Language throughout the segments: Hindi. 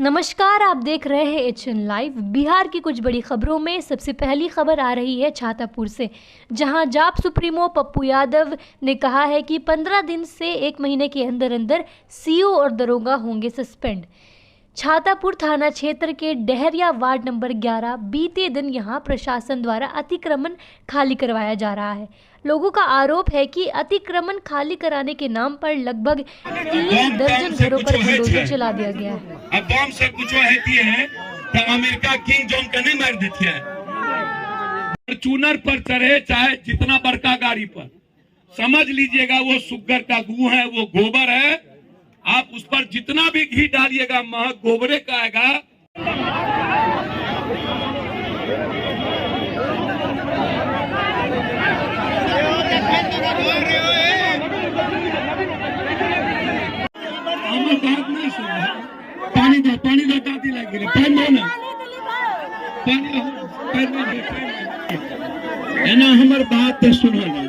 नमस्कार, आप देख रहे हैं एचएन लाइव। बिहार की कुछ बड़ी खबरों में सबसे पहली खबर आ रही है छातापुर से, जहां जाप सुप्रीमो पप्पू यादव ने कहा है कि 15 दिन से 1 महीने के अंदर अंदर सीओ और दरोगा होंगे सस्पेंड। छातापुर थाना क्षेत्र के डहरिया वार्ड नंबर 11 बीते दिन यहां प्रशासन द्वारा अतिक्रमण खाली करवाया जा रहा है। लोगों का आरोप है कि अतिक्रमण खाली कराने के नाम पर लगभग 3 दर्जन घरों पर बुलडोजर चला दिया गया है। अब बम से कुछ है तो अमेरिका किंग जॉन का नहीं मार देती है। फॉर्चूनर पर चढ़े चाहे जितना बड़का गाड़ी पर, समझ लीजिएगा वो सुगर का गू है, वो गोबर है। आप उस पर जितना भी घी डालिएगा महक गोबरे का आएगा। बात नहीं सुन रहा। पानी दो दादी लगी रे, पानी दो ना, है ना, हमारी बात तो सुनो ना।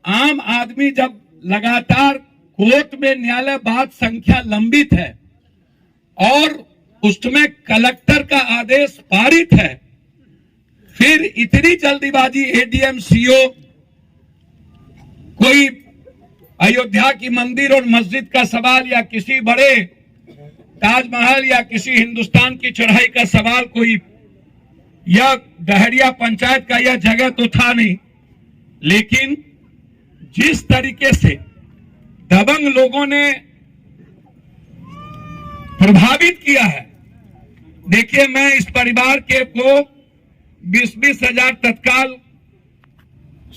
आम आदमी जब लगातार कोर्ट में न्यायालय बात संख्या लंबित है और उसमें कलेक्टर का आदेश पारित है, फिर इतनी जल्दीबाजी एडीएम सीओ कोई अयोध्या की मंदिर और मस्जिद का सवाल या किसी बड़े ताजमहल या किसी हिंदुस्तान की चढ़ाई का सवाल, कोई यह डहरिया पंचायत का यह जगह तो था नहीं, लेकिन जिस तरीके से दबंग लोगों ने प्रभावित किया है, देखिए मैं इस परिवार के को 20-20 हजार तत्काल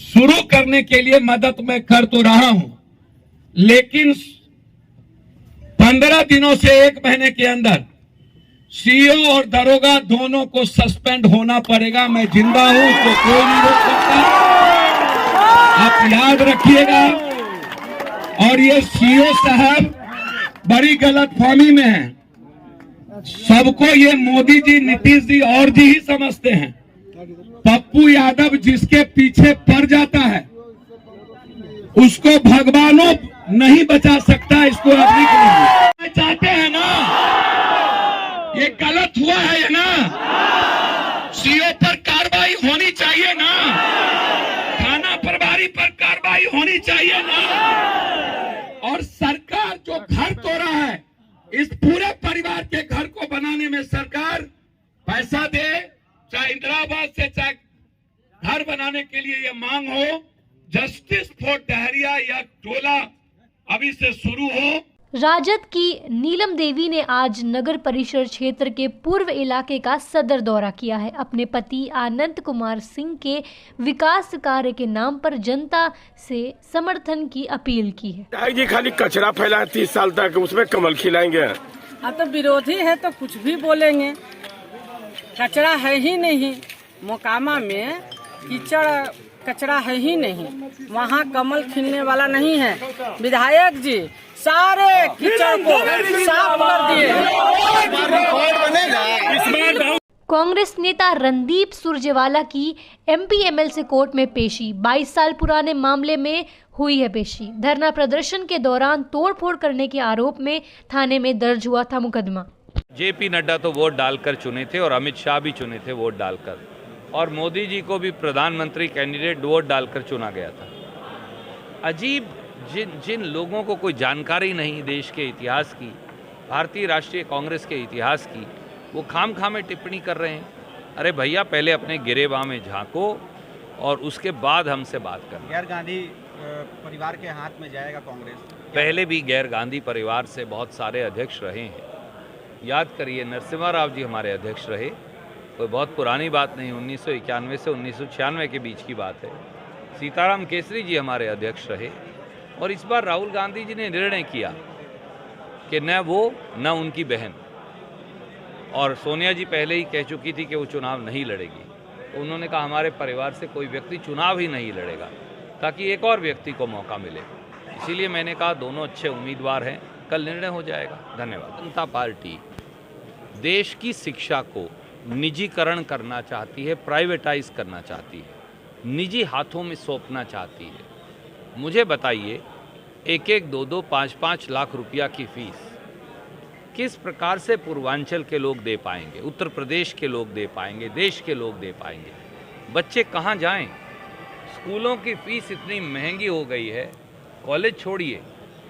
शुरू करने के लिए मदद मैं कर तो रहा हूं, लेकिन 15 दिनों से 1 महीने के अंदर सीओ और दरोगा दोनों को सस्पेंड होना पड़ेगा। मैं जिंदा हूं तो कोई नहीं रोक सकता, आप याद रखिएगा। और ये सीओ साहब बड़ी गलतफहमी में हैं। सबको ये मोदी जी, नीतीश जी और जी ही समझते हैं। पप्पू यादव जिसके पीछे पड़ जाता है उसको भगवानों नहीं बचा सकता। इसको अभी चाहते हैं ना, ये गलत हुआ है ना, सीओ पर कार्रवाई होनी चाहिए ना, थाना प्रभारी पर कार्रवाई होनी चाहिए ना। और सरकार जो घर तोड़ा है, इस पूरे परिवार के घर को बनाने में सरकार पैसा दे, चाहे इंदिरा आवास से, चाहे घर बनाने के लिए ये मांग हो। जस्टिस फॉर डहरिया या टोला अभी से शुरू हो। राजद की नीलम देवी ने आज नगर परिषद क्षेत्र के पूर्व इलाके का सदर दौरा किया है। अपने पति आनंद कुमार सिंह के विकास कार्य के नाम पर जनता से समर्थन की अपील की है। जी खाली कचरा फैलाए 30 साल तक, उसमें कमल खिलाएंगे। अब तो विरोधी है तो कुछ भी बोलेंगे। कचरा है ही नहीं, मोकामा में कीचड़ कचरा है ही नहीं, वहाँ कमल खिलने वाला नहीं है। विधायक जी सारे कीचड़ को साफ कर दिए। कांग्रेस नेता रणदीप सुरजेवाला की एमपी-एमएलसी कोर्ट में पेशी। 22 साल पुराने मामले में हुई है पेशी। धरना प्रदर्शन के दौरान तोड़फोड़ करने के आरोप में थाने में दर्ज हुआ था मुकदमा। जेपी नड्डा तो वोट डालकर चुने थे और अमित शाह भी चुने थे वोट डालकर, और मोदी जी को भी प्रधानमंत्री कैंडिडेट वोट डालकर चुना गया था। अजीब, जिन लोगों को कोई जानकारी नहीं देश के इतिहास की, भारतीय राष्ट्रीय कांग्रेस के इतिहास की, वो खाम में टिप्पणी कर रहे हैं। अरे भैया, पहले अपने गिरेबान में झांको और उसके बाद हमसे बात करें। गैर गांधी परिवार के हाथ में जाएगा कांग्रेस? पहले भी गैर गांधी परिवार से बहुत सारे अध्यक्ष रहे हैं। याद करिए, नरसिम्हा राव जी हमारे अध्यक्ष रहे, कोई बहुत पुरानी बात नहीं, 1991 से 1996 के बीच की बात है। सीताराम केसरी जी हमारे अध्यक्ष रहे, और इस बार राहुल गांधी जी ने निर्णय किया कि न वो न उनकी बहन, और सोनिया जी पहले ही कह चुकी थी कि वो चुनाव नहीं लड़ेगी, तो उन्होंने कहा हमारे परिवार से कोई व्यक्ति चुनाव ही नहीं लड़ेगा ताकि एक और व्यक्ति को मौका मिले। इसीलिए मैंने कहा दोनों अच्छे उम्मीदवार हैं, कल निर्णय हो जाएगा। धन्यवाद। जनता पार्टी देश की शिक्षा को निजीकरण करना चाहती है, प्राइवेटाइज करना चाहती है, निजी हाथों में सौंपना चाहती है। मुझे बताइए एक एक दो दो पाँच पाँच लाख रुपया की फीस किस प्रकार से पूर्वांचल के लोग दे पाएंगे, उत्तर प्रदेश के लोग दे पाएंगे, देश के लोग दे पाएंगे? बच्चे कहाँ जाएं? स्कूलों की फीस इतनी महंगी हो गई है, कॉलेज छोड़िए,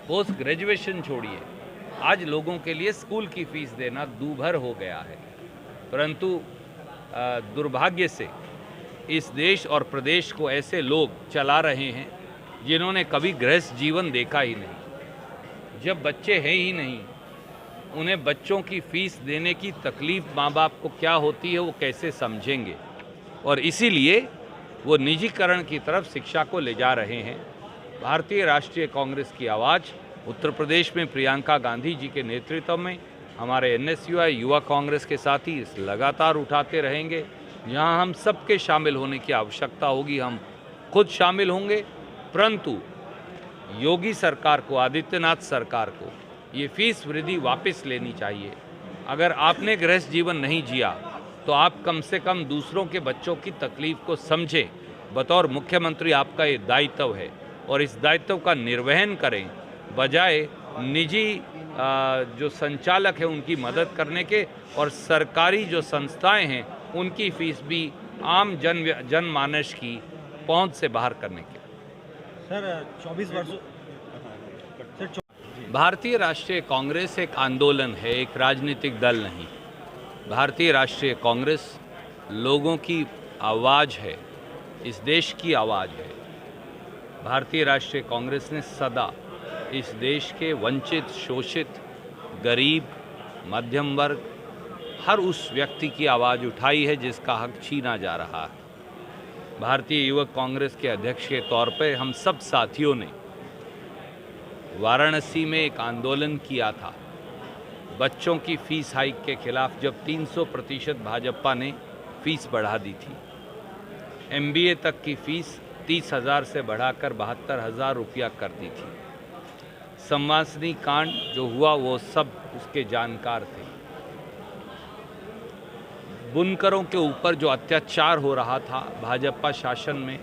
पोस्ट ग्रेजुएशन छोड़िए, आज लोगों के लिए स्कूल की फीस देना दूभर हो गया है। परंतु दुर्भाग्य से इस देश और प्रदेश को ऐसे लोग चला रहे हैं जिन्होंने कभी गृहस्थ जीवन देखा ही नहीं। जब बच्चे हैं ही नहीं, उन्हें बच्चों की फीस देने की तकलीफ माँ बाप को क्या होती है वो कैसे समझेंगे? और इसीलिए वो निजीकरण की तरफ शिक्षा को ले जा रहे हैं। भारतीय राष्ट्रीय कांग्रेस की आवाज़ उत्तर प्रदेश में प्रियंका गांधी जी के नेतृत्व में हमारे NSUI युवा कांग्रेस के साथी इस लगातार उठाते रहेंगे। जहां हम सबके शामिल होने की आवश्यकता होगी, हम खुद शामिल होंगे। परंतु योगी सरकार को, आदित्यनाथ सरकार को ये फीस वृद्धि वापस लेनी चाहिए। अगर आपने गृहस्थ जीवन नहीं जिया तो आप कम से कम दूसरों के बच्चों की तकलीफ को समझें। बतौर मुख्यमंत्री आपका ये दायित्व है और इस दायित्व का निर्वहन करें, बजाय निजी जो संचालक हैं उनकी मदद करने के और सरकारी जो संस्थाएं हैं उनकी फीस भी आम जनमानस की पहुंच से बाहर करने के। सर 24 वर्षों भारतीय राष्ट्रीय कांग्रेस एक आंदोलन है, एक राजनीतिक दल नहीं। भारतीय राष्ट्रीय कांग्रेस लोगों की आवाज़ है, इस देश की आवाज़ है। भारतीय राष्ट्रीय कांग्रेस ने सदा इस देश के वंचित, शोषित, गरीब, मध्यम वर्ग, हर उस व्यक्ति की आवाज़ उठाई है जिसका हक छीना जा रहा है। भारतीय युवक कांग्रेस के अध्यक्ष के तौर पर हम सब साथियों ने वाराणसी में एक आंदोलन किया था बच्चों की फीस हाइक के खिलाफ, जब 300% भाजपा ने फीस बढ़ा दी थी। MBA तक की फीस 30,000 से बढ़ाकर 72,000 रुपया कर दी थी। संवासनी कांड जो हुआ वो सब उसके जानकार थे। बुनकरों के ऊपर जो अत्याचार हो रहा था भाजपा शासन में,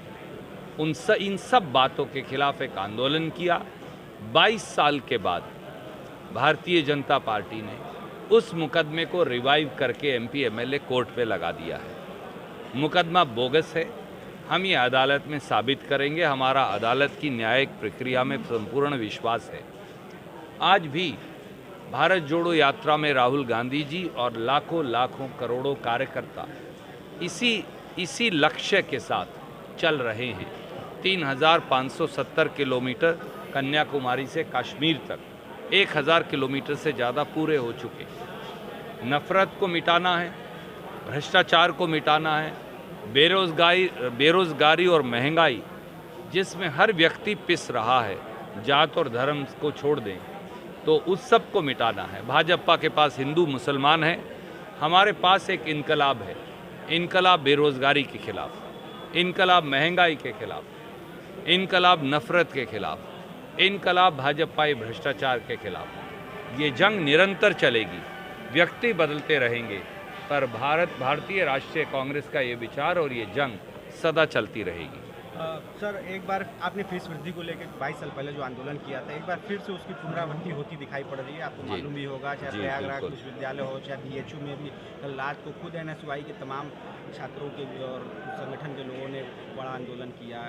इन सब बातों के खिलाफ एक आंदोलन किया। 22 साल के बाद भारतीय जनता पार्टी ने उस मुकदमे को रिवाइव करके MP MLA कोर्ट पे लगा दिया है। मुकदमा बोगस है, हम ये अदालत में साबित करेंगे। हमारा अदालत की न्यायिक प्रक्रिया में संपूर्ण विश्वास है। आज भी भारत जोड़ो यात्रा में राहुल गांधी जी और लाखों करोड़ों कार्यकर्ता इसी लक्ष्य के साथ चल रहे हैं। 3,570 किलोमीटर कन्याकुमारी से कश्मीर तक, 1,000 किलोमीटर से ज़्यादा पूरे हो चुके। नफरत को मिटाना है, भ्रष्टाचार को मिटाना है, बेरोजगारी और महंगाई जिसमें हर व्यक्ति पिस रहा है, जात और धर्म को छोड़ दें, तो उस सब को मिटाना है। भाजपा के पास हिंदू मुसलमान है, हमारे पास एक इनकलाब है। इनकलाब बेरोजगारी के खिलाफ, इनकलाब महंगाई के खिलाफ, इनकलाब नफरत के खिलाफ, इनकलाब भाजपाई भ्रष्टाचार के खिलाफ। ये जंग निरंतर चलेगी, व्यक्ति बदलते रहेंगे, पर भारतीय राष्ट्रीय कांग्रेस का ये विचार और ये जंग सदा चलती रहेगी। सर एक बार आपने फीस वृद्धि को लेकर 22 साल पहले जो आंदोलन किया था, एक बार फिर से उसकी पुनरावृत्ति होती दिखाई पड़ रही है। आपको मालूम भी होगा, चाहे प्रयागराज विश्वविद्यालय हो, चाहे BHU में भी कल रात को खुद NSUI के तमाम छात्रों के और संगठन के लोगों ने बड़ा आंदोलन किया।